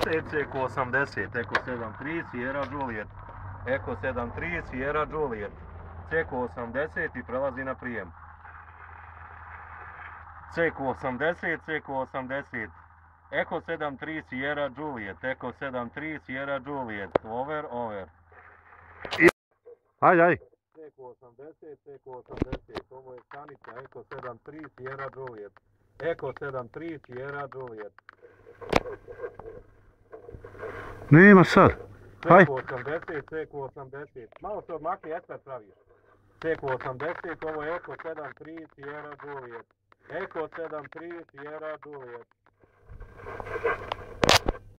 80, Ceko 80, Eko 73, Sierra Juliet. Eko 73, Sierra Juliet. Ceko 80 i prelazi na prijem. Ceko 80, Ceko 80. Eko 73, Sierra Juliet. Eko 73, Sierra Juliet. Over, over. Ajde. Ceko 80, Ceko 80. Ovo je stanica Eko 73, Sierra Juliet. Eko 73, Sierra Juliet. Nema sad. Haj. Ceko 80, Ceko 80. Malo se odmakni, ekspert praviš. Ceko 80, ovo je Eko 73, Sierra Juliet. Eko 73, Sierra Juliet.